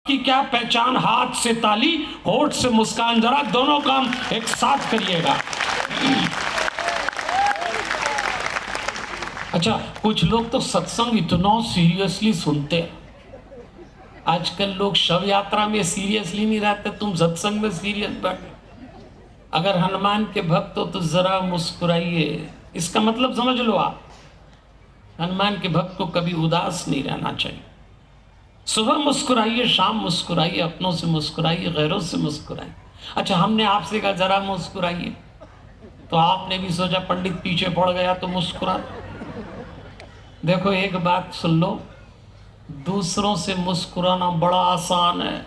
की क्या पहचान, हाथ से ताली, होठ से मुस्कान, जरा दोनों काम एक साथ करिएगा। अच्छा, कुछ लोग तो सत्संग इतना सीरियसली सुनते हैं। आजकल लोग शव यात्रा में सीरियसली नहीं रहते, तुम सत्संग में सीरियस बैठे। अगर हनुमान के भक्त हो तो जरा मुस्कुराइए, इसका मतलब समझ लो आप, हनुमान के भक्त को कभी उदास नहीं रहना चाहिए। सुबह मुस्कुराइए, शाम मुस्कुराइए, अपनों से मुस्कुराइए, गैरों से मुस्कुराइए। अच्छा, हमने आपसे कहा जरा मुस्कुराइए, तो आपने भी सोचा पंडित पीछे पड़ गया तो मुस्कुरा। देखो एक बात सुन लो, दूसरों से मुस्कुराना बड़ा आसान है।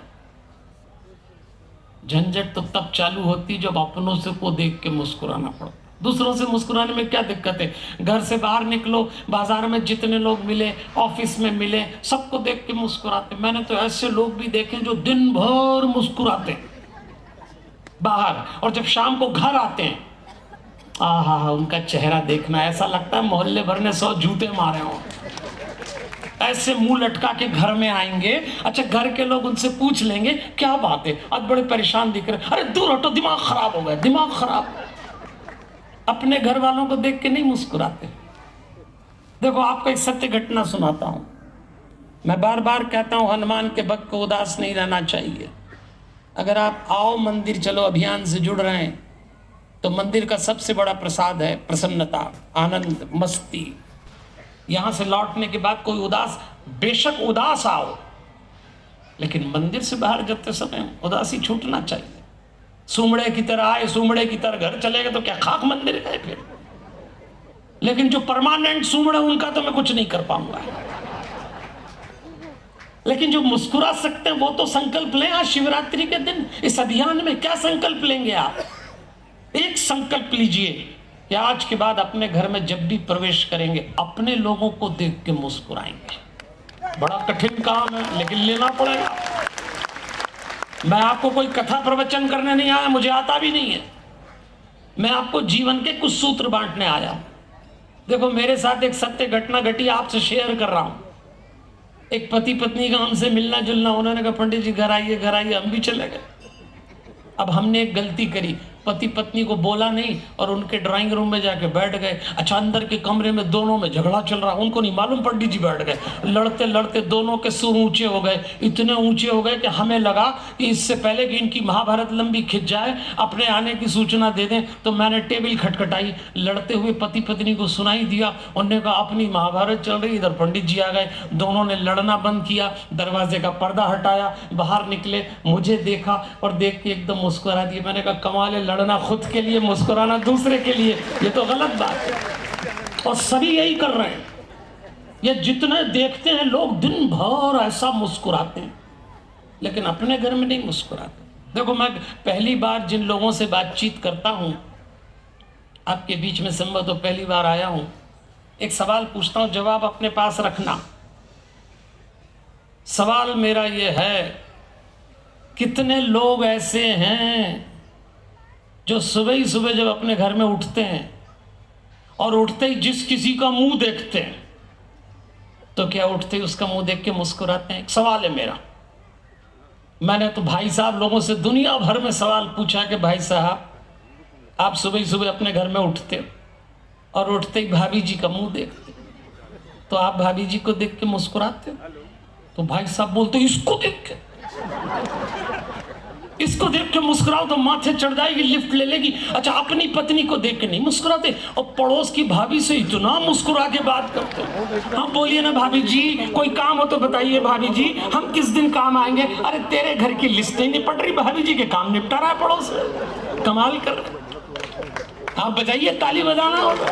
झंझट तो तब चालू होती जब अपनों से को देख के मुस्कुराना पड़ता। दूसरों से मुस्कुराने में क्या दिक्कत है? घर से बाहर निकलो, बाजार में जितने लोग मिले, ऑफिस में मिले, सबको देख के मुस्कुराते। मैंने तो ऐसे लोग भी देखे जो दिन भर मुस्कुराते बाहर, और जब शाम को घर आते हैं, आहा, उनका चेहरा देखना ऐसा लगता है मोहल्ले भर ने 100 जूते मारे हों। ऐसे मुंह लटका के घर में आएंगे। अच्छा, घर के लोग उनसे पूछ लेंगे क्या बात है, आज बड़े परेशान दिख रहे। अरे दूर हटो, दिमाग खराब हो गया, दिमाग खराब। अपने घर वालों को देख के नहीं मुस्कुराते। देखो आपको एक सत्य घटना सुनाता हूं। मैं बार बार कहता हूं, हनुमान के भक्त को उदास नहीं रहना चाहिए। अगर आप आओ मंदिर चलो अभियान से जुड़ रहे हैं, तो मंदिर का सबसे बड़ा प्रसाद है प्रसन्नता, आनंद, मस्ती। यहां से लौटने के बाद कोई उदास, बेशक उदास आओ, लेकिन मंदिर से बाहर जाते समय उदासी छूटना चाहिए। सुमड़े की तरह आए, सुमड़े की तरह घर चले गए तो क्या खाक मंदिर गए फिर? लेकिन जो परमानेंट सुमड़े, उनका तो मैं कुछ नहीं कर पाऊंगा। लेकिन जो मुस्कुरा सकते हैं वो तो संकल्प लें। आज शिवरात्रि के दिन इस अभियान में क्या संकल्प लेंगे आप? एक संकल्प लीजिए कि आज के बाद अपने घर में जब भी प्रवेश करेंगे, अपने लोगों को देख के मुस्कुराएंगे। बड़ा कठिन काम है, लेकिन लेना पड़ेगा। मैं आपको कोई कथा प्रवचन करने नहीं आया, मुझे आता भी नहीं है। मैं आपको जीवन के कुछ सूत्र बांटने आया हूं। देखो मेरे साथ एक सत्य घटना घटी, आपसे शेयर कर रहा हूं। एक पति पत्नी का हमसे मिलना जुलना, उन्होंने कहा पंडित जी घर आइए, घर आइए। हम भी चले गए। अब हमने एक गलती करी, पति पत्नी को बोला नहीं और उनके ड्राइंग रूम में जाके बैठ गए। अच्छा, अंदर के कमरे में दोनों में झगड़ा चल रहा, उनको नहीं मालूम, पंडित जी बैठ गए। लड़ते लड़ते दोनों के सुर ऊंचे हो गए, इतने ऊंचे हो गए कि हमें लगा कि इससे पहले कि इनकी महाभारत लंबी खिंच जाए, अपने आने की सूचना दे दें। तो मैंने टेबल खटखटाई, लड़ते हुए पति पत्नी को सुनाई दिया। उन्होंने कहा अपनी महाभारत चल रही, इधर पंडित जी आ गए। दोनों ने लड़ना बंद किया, दरवाजे का पर्दा हटाया, बाहर निकले, मुझे देखा और देख के एकदम मुस्कुरा दिया। मैंने कहा कमाल है, लड़ना खुद के लिए, मुस्कुराना दूसरे के लिए, ये तो गलत बात है। और सभी यही कर रहे हैं। ये जितने देखते हैं लोग दिन भर ऐसा मुस्कुराते हैं, लेकिन अपने घर में नहीं मुस्कुराते। देखो मैं पहली बार जिन लोगों से बातचीत करता हूं, आपके बीच में संभव तो पहली बार आया हूं, एक सवाल पूछता हूं, जवाब अपने पास रखना। सवाल मेरा ये है, कितने लोग ऐसे हैं जो सुबह ही सुबह जब अपने घर में उठते हैं और उठते ही जिस किसी का मुंह देखते हैं, तो क्या उठते ही उसका मुंह देख के मुस्कुराते हैं? एक सवाल है मेरा। मैंने तो भाई साहब लोगों से दुनिया भर में सवाल पूछा कि भाई साहब आप सुबह ही सुबह अपने घर में उठते हो और उठते ही भाभी जी का मुंह देखते, तो आप भाभी जी को देख के मुस्कुराते हो? तो भाई साहब बोलते इसको देख के, इसको देख के मुस्कुराओ तो माथे चढ़ जाएगी, लिफ्ट ले लेगी। अच्छा, अपनी पत्नी को देख के नहीं मुस्कुराते और पड़ोस की भाभी से इतना मुस्कुरा के बात करते हो। हाँ बोलिए ना भाभी जी, कोई काम हो तो बताइए भाभी जी, हम किस दिन काम आएंगे। अरे तेरे घर की लिस्ट नहीं निपट रही, भाभी जी के काम निपटा रहा है पड़ोस में, कमाल कर रहे। आप बजाइए, ताली बजाना होगा।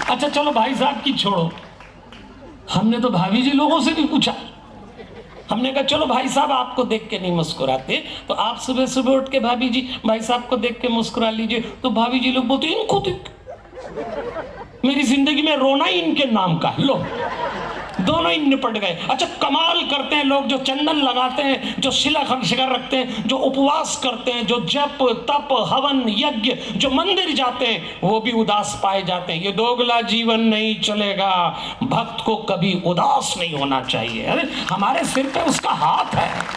अच्छा चलो भाई साहब की छोड़ो, हमने तो भाभी जी लोगों से भी पूछा। हमने कहा चलो भाई साहब आपको देख के नहीं मुस्कुराते, तो आप सुबह सुबह उठ के भाभी जी भाई साहब को देख के मुस्कुरा लीजिए। तो भाभी जी लोग बोलते इनको देख, मेरी जिंदगी में रोना ही इनके नाम का। लो दोनों ही निपट गए। अच्छा, कमाल करते हैं लोग जो चंदन लगाते हैं, जो शिखर रखते हैं, जो उपवास करते हैं, जो जप तप हवन यज्ञ, जो मंदिर जाते हैं, वो भी उदास पाए जाते हैं। ये दोगला जीवन नहीं चलेगा। भक्त को कभी उदास नहीं होना चाहिए। अरे हमारे सिर पे उसका हाथ है।